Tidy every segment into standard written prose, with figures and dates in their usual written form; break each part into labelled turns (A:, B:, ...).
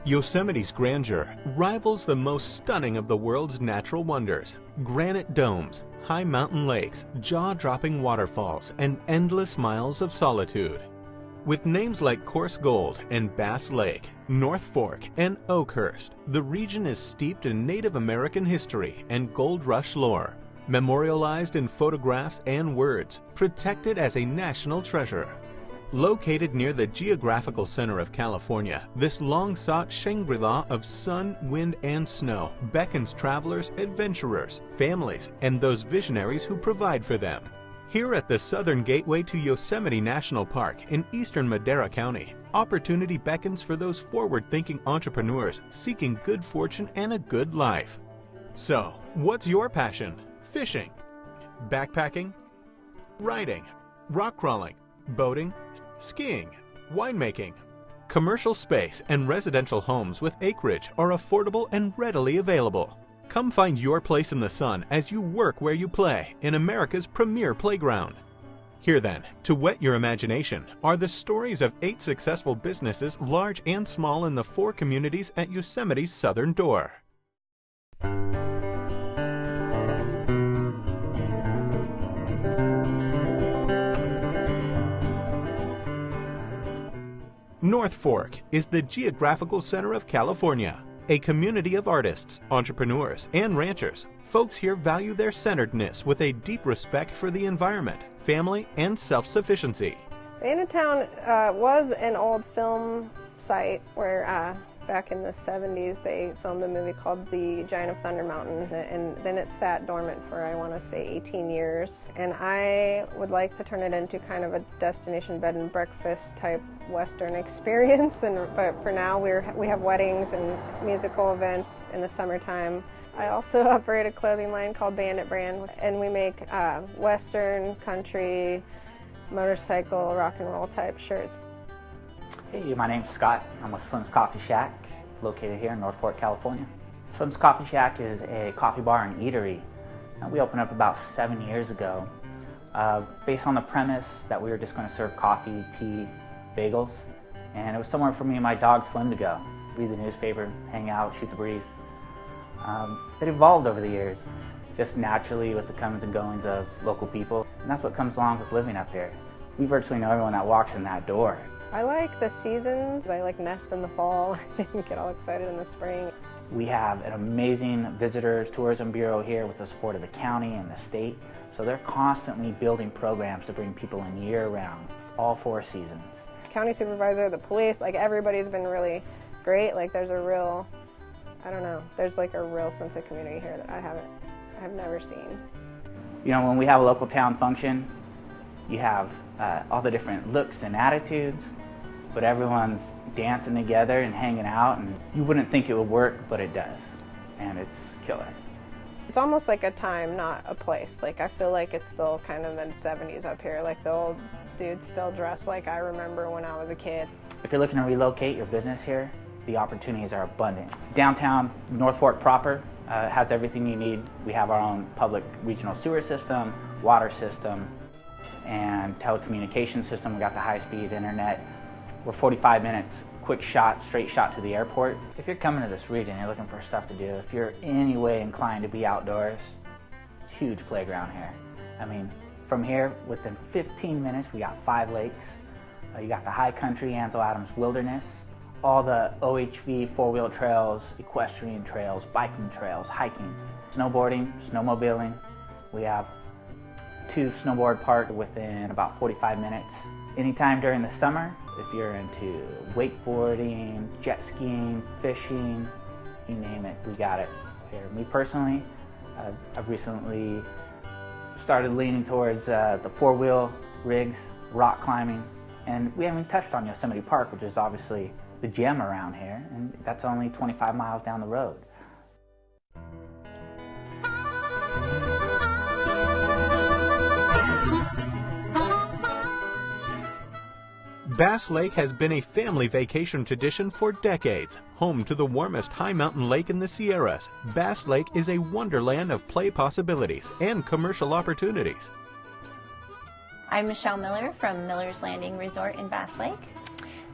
A: Yosemite's grandeur rivals the most stunning of the world's natural wonders. Granite domes, high mountain lakes, jaw-dropping waterfalls, and endless miles of solitude. With names like Coarsegold and Bass Lake, North Fork, and Oakhurst, the region is steeped in Native American history and gold rush lore, memorialized in photographs and words, protected as a national treasure. Located near the geographical center of California, this long-sought Shangri-La of sun, wind, and snow beckons travelers, adventurers, families, and those visionaries who provide for them. Here at the southern gateway to Yosemite National Park in eastern Madera County, opportunity beckons for those forward-thinking entrepreneurs seeking good fortune and a good life. So, what's your passion? Fishing, backpacking, riding, rock crawling, boating, skiing, winemaking. Commercial space and residential homes with acreage are affordable and readily available. Come find your place in the sun as you work where you play in America's premier playground. Here then, to whet your imagination, are the stories of 8 successful businesses, large and small, in the 4 communities at Yosemite's southern door. North Fork is the geographical center of California, a community of artists, entrepreneurs, and ranchers. Folks here value their centeredness with a deep respect for the environment, family, and self-sufficiency.
B: Town was an old film site where back in the 70s they filmed a movie called The Giant of Thunder Mountain, and then it sat dormant for, I want to say, 18 years. And I would like to turn it into kind of a destination bed and breakfast type Western experience, but for now we have weddings and musical events in the summertime. I also operate a clothing line called Bandit Brand, and we make Western, country, motorcycle, rock and roll type shirts.
C: Hey, my name's Scott. I'm with Slim's Coffee Shack, located here in North Fork, California. Slim's Coffee Shack is a coffee bar and eatery. We opened up about 7 years ago, based on the premise that we were just going to serve coffee, tea, bagels, and it was somewhere for me and my dog Slim to go. Read the newspaper, hang out, shoot the breeze. It evolved over the years, just naturally with the comings and goings of local people, and that's what comes along with living up here. We virtually know everyone that walks in that door.
B: I like the seasons. I like nest in the fall and get all excited in the spring.
C: We have an amazing visitors tourism bureau here with the support of the county and the state, so they're constantly building programs to bring people in year-round, all 4 seasons.
B: County supervisor, the police, like everybody's been really great. Like there's a real, I don't know, there's like a real sense of community here that I've never seen.
C: You know, when we have a local town function, you have all the different looks and attitudes, but everyone's dancing together and hanging out, and you wouldn't think it would work, but it does, and it's killer.
B: It's almost like a time, not a place. Like I feel like it's still kind of the 70s up here. Like the old dudes still dress like I remember when I was a kid.
C: If you're looking to relocate your business here, the opportunities are abundant. Downtown North Fork proper has everything you need. We have our own public regional sewer system, water system, and telecommunications system. We got the high-speed internet. We're 45 minutes, quick shot, straight shot to the airport. If you're coming to this region, you're looking for stuff to do. If you're any way inclined to be outdoors, huge playground here. I mean, from here, within 15 minutes, we got 5 lakes. You got the high country, Ansel Adams Wilderness, all the OHV 4-wheel trails, equestrian trails, biking trails, hiking, snowboarding, snowmobiling. We have 2 snowboard parks within about 45 minutes. Anytime during the summer, if you're into wakeboarding, jet skiing, fishing, you name it, we got it here. Me personally, I've recently started leaning towards the 4-wheel rigs, rock climbing, and we haven't touched on Yosemite Park, which is obviously the gem around here, and that's only 25 miles down the road.
A: Bass Lake has been a family vacation tradition for decades. Home to the warmest high mountain lake in the Sierras, Bass Lake is a wonderland of play possibilities and commercial opportunities.
D: I'm Michelle Miller from Miller's Landing Resort in Bass Lake.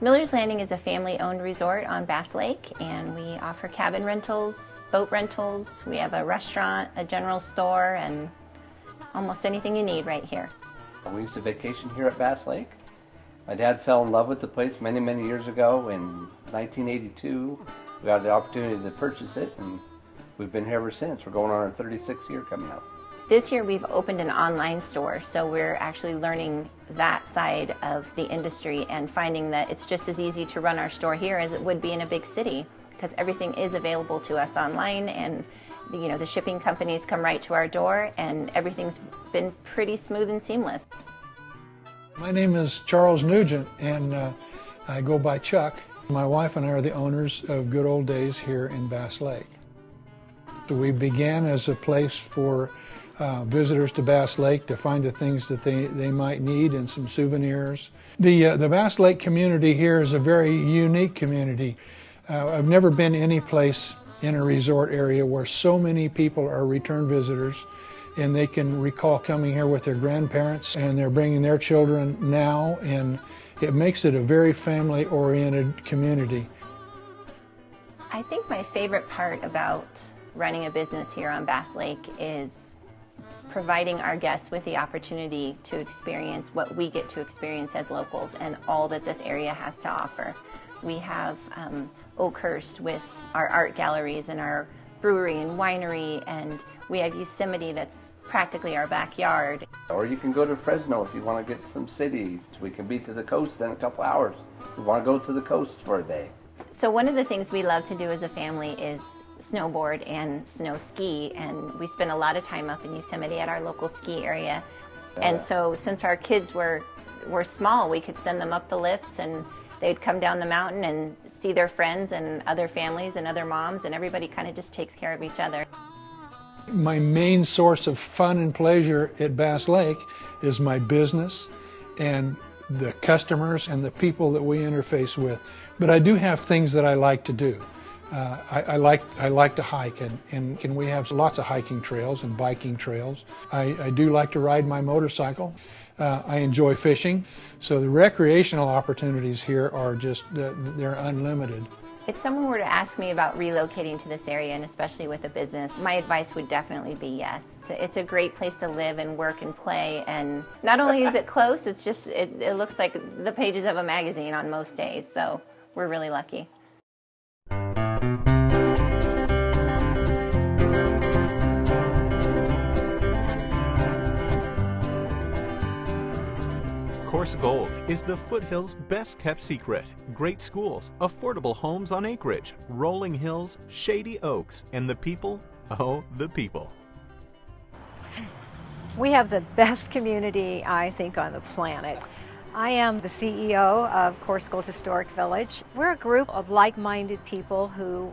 D: Miller's Landing is a family-owned resort on Bass Lake, and we offer cabin rentals, boat rentals. We have a restaurant, a general store, and almost anything you need right here.
E: We used to vacation here at Bass Lake. My dad fell in love with the place many, many years ago. In 1982, we got the opportunity to purchase it, and we've been here ever since. We're going on our 36th year coming up.
D: This year we've opened an online store, so we're actually learning that side of the industry and finding that it's just as easy to run our store here as it would be in a big city, because everything is available to us online, and the shipping companies come right to our door, and everything's been pretty smooth and seamless.
F: My name is Charles Nugent, and I go by Chuck. My wife and I are the owners of Good Old Days here in Bass Lake. So we began as a place for visitors to Bass Lake to find the things that they might need and some souvenirs. The Bass Lake community here is a very unique community. I've never been any place in a resort area where so many people are return visitors, and they can recall coming here with their grandparents, and they're bringing their children now, and it makes it a very family-oriented community.
D: I think my favorite part about running a business here on Bass Lake is providing our guests with the opportunity to experience what we get to experience as locals and all that this area has to offer. We have Oakhurst with our art galleries and our brewery and winery, and we have Yosemite that's practically our backyard.
E: Or you can go to Fresno if you want to get some city. We can be to the coast in a couple hours. We want to go to the coast for a day.
D: So one of the things we love to do as a family is snowboard and snow ski, and we spend a lot of time up in Yosemite at our local ski area. And so since our kids were small, we could send them up the lifts, and they'd come down the mountain and see their friends and other families and other moms, and everybody kind of just takes care of each other.
F: My main source of fun and pleasure at Bass Lake is my business and the customers and the people that we interface with. But I do have things that I like to do. I like to hike, and we have lots of hiking trails and biking trails. I do like to ride my motorcycle. I enjoy fishing. So the recreational opportunities here are just, they're unlimited.
D: If someone were to ask me about relocating to this area, and especially with a business, my advice would definitely be yes. It's a great place to live and work and play, and not only is it close, it's just, it looks like the pages of a magazine on most days, so we're really lucky.
A: Coarsegold is the foothills' best-kept secret. Great schools, affordable homes on acreage, rolling hills, shady oaks, and the people, oh, the people.
G: We have the best community, I think, on the planet. I am the CEO of Coarsegold Historic Village. We're a group of like-minded people who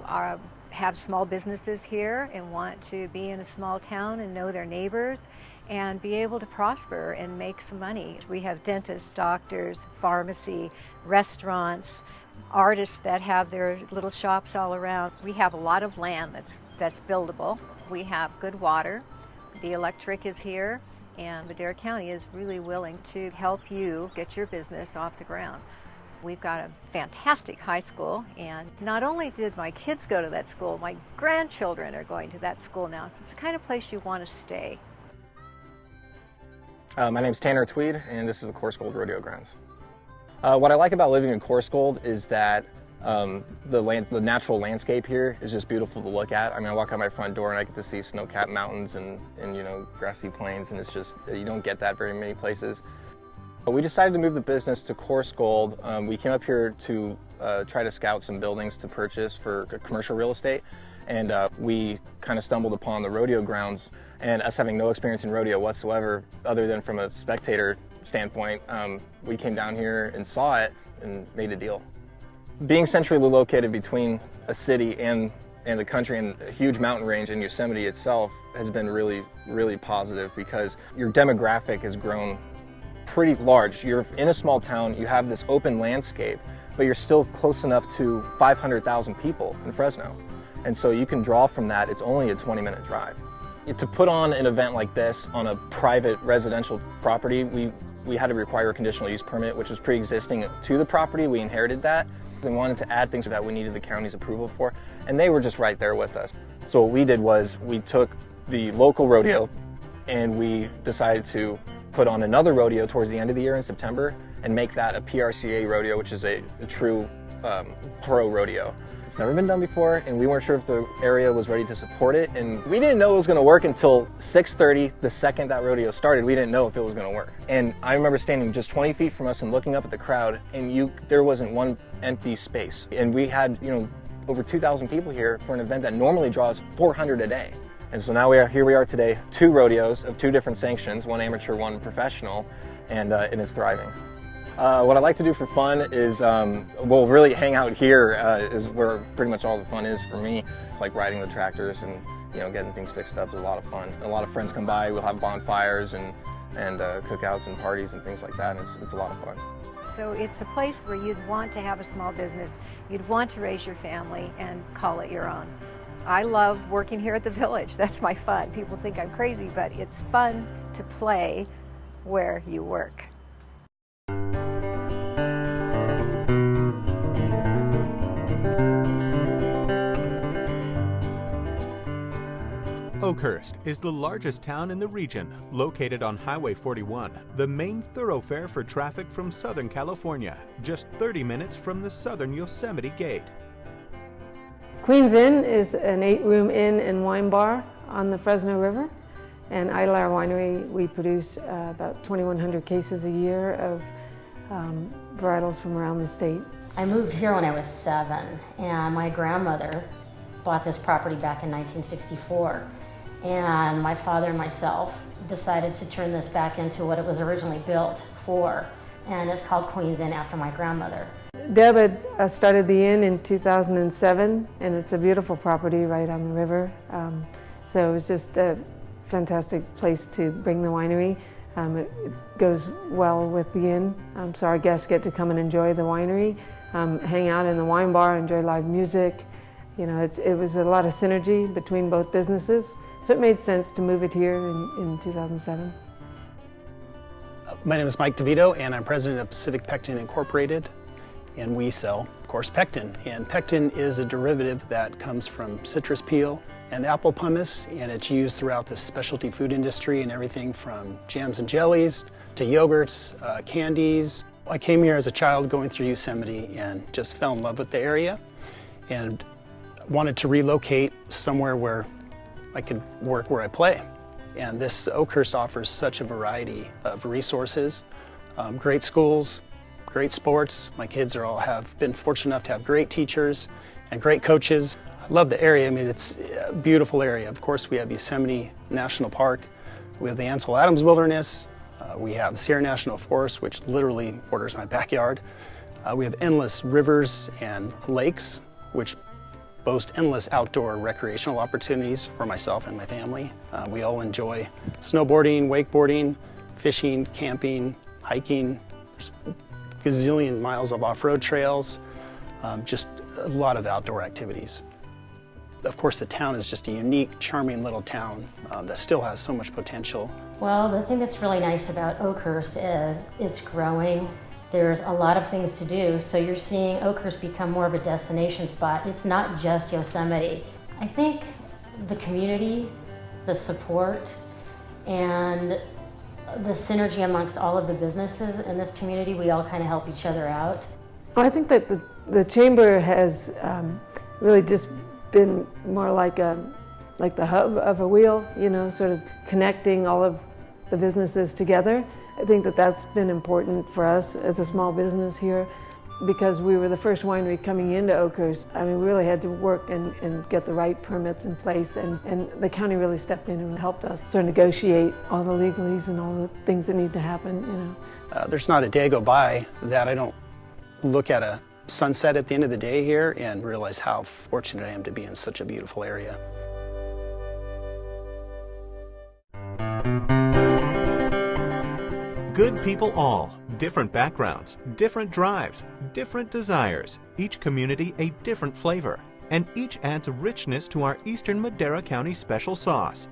G: have small businesses here and want to be in a small town and know their neighbors and be able to prosper and make some money. We have dentists, doctors, pharmacy, restaurants, artists that have their little shops all around. We have a lot of land that's buildable. We have good water. The electric is here, and Madera County is really willing to help you get your business off the ground. We've got a fantastic high school, and not only did my kids go to that school, my grandchildren are going to that school now. So it's the kind of place you want to stay.
H: My name's Tanner Tweed, and this is the Coarsegold Rodeo Grounds. What I like about living in Coarsegold is that the natural landscape here is just beautiful to look at. I mean, I walk out my front door and I get to see snow-capped mountains and grassy plains, and it's just, you don't get that very many places. We decided to move the business to Coarsegold. We came up here to try to scout some buildings to purchase for commercial real estate, and we kind of stumbled upon the rodeo grounds. And us having no experience in rodeo whatsoever, other than from a spectator standpoint, we came down here and saw it and made a deal. Being centrally located between a city and the country and a huge mountain range in Yosemite itself has been really, really positive, because your demographic has grown pretty large. You're in a small town, you have this open landscape, but you're still close enough to 500,000 people in Fresno. And so you can draw from that. It's only a 20-minute drive. To put on an event like this on a private residential property, we we had to require a conditional use permit, which was pre-existing to the property. We inherited that and wanted to add things that we needed the county's approval for, and they were just right there with us. So what we did was we took the local rodeo and we decided to put on another rodeo towards the end of the year in September and make that a PRCA rodeo, which is a true pro rodeo. It's never been done before, and we weren't sure if the area was ready to support it, and we didn't know it was going to work until 6:30 the second that rodeo started. We didn't know if it was going to work. And I remember standing just 20 feet from us and looking up at the crowd, and there wasn't one empty space. And we had, over 2,000 people here for an event that normally draws 400 a day. And so now here we are today, 2 rodeos of 2 different sanctions, one amateur, one professional, and it's thriving. What I like to do for fun is, really hang out here is where pretty much all the fun is for me. Like riding the tractors and getting things fixed up is a lot of fun. A lot of friends come by, we'll have bonfires and cookouts and parties and things like that, and it's a lot of fun.
G: So it's a place where you'd want to have a small business, you'd want to raise your family and call it your own. I love working here at the village. That's my fun. People think I'm crazy, but it's fun to play where you work.
A: Oakhurst is the largest town in the region, located on Highway 41, the main thoroughfare for traffic from Southern California, just 30 minutes from the southern Yosemite Gate.
I: Queen's Inn is an 8-room inn and wine bar on the Fresno River, and Idlehour Winery, we produce about 2,100 cases a year of varietals from around the state.
J: I moved here when I was 7, and my grandmother bought this property back in 1964. And my father and myself decided to turn this back into what it was originally built for, and it's called Queen's Inn after my grandmother.
I: Deb had started the inn in 2007, and it's a beautiful property right on the river. So it was just a fantastic place to bring the winery. It goes well with the inn, so our guests get to come and enjoy the winery, hang out in the wine bar, enjoy live music. It was a lot of synergy between both businesses. So it made sense to move it here in 2007.
K: My name is Mike DeVito, and I'm president of Pacific Pectin Incorporated, and we sell, of course, pectin. And pectin is a derivative that comes from citrus peel and apple pumice, and it's used throughout the specialty food industry and everything from jams and jellies to yogurts, candies. I came here as a child going through Yosemite and just fell in love with the area and wanted to relocate somewhere where I could work where I play. And this Oakhurst offers such a variety of resources, great schools, great sports. My kids have been fortunate enough to have great teachers and great coaches. I love the area. I mean, it's a beautiful area. Of course, we have Yosemite National Park. We have the Ansel Adams Wilderness. We have the Sierra National Forest, which literally borders my backyard. We have endless rivers and lakes, which boast endless outdoor recreational opportunities for myself and my family. We all enjoy snowboarding, wakeboarding, fishing, camping, hiking. There's a gazillion miles of off-road trails, just a lot of outdoor activities. Of course, the town is just a unique, charming little town that still has so much potential.
J: Well, the thing that's really nice about Oakhurst is it's growing. There's a lot of things to do, so you're seeing Oakhurst become more of a destination spot. It's not just Yosemite. I think the community, the support, and the synergy amongst all of the businesses in this community, we all kind of help each other out.
I: I think that the chamber has really just been more like the hub of a wheel, sort of connecting all of the businesses together. I think that that's been important for us as a small business here because we were the first winery coming into Oakhurst. I mean, we really had to work and get the right permits in place, and the county really stepped in and helped us sort of negotiate all the legalese and all the things that need to happen,
K: There's not a day go by that I don't look at a sunset at the end of the day here and realize how fortunate I am to be in such a beautiful area.
A: Good people all, different backgrounds, different drives, different desires, each community a different flavor, and each adds richness to our Eastern Madera County special sauce.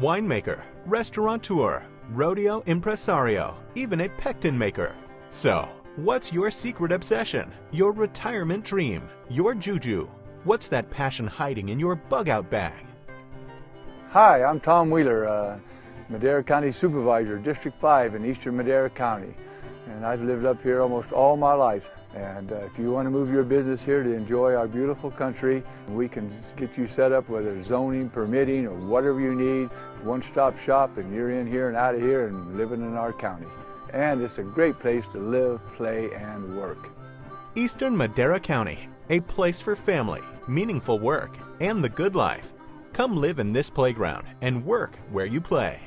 A: Winemaker, restaurateur, rodeo impresario, even a pectin maker. So, what's your secret obsession, your retirement dream, your juju? What's that passion hiding in your bug-out bag?
L: Hi, I'm Tom Wheeler, Madera County Supervisor, District 5 in Eastern Madera County. And I've lived up here almost all my life. And if you want to move your business here to enjoy our beautiful country, we can get you set up, whether it's zoning, permitting, or whatever you need. One-stop shop, and you're in here and out of here and living in our county. And it's a great place to live, play, and work.
A: Eastern Madera County, a place for family, meaningful work, and the good life. Come live in this playground and work where you play.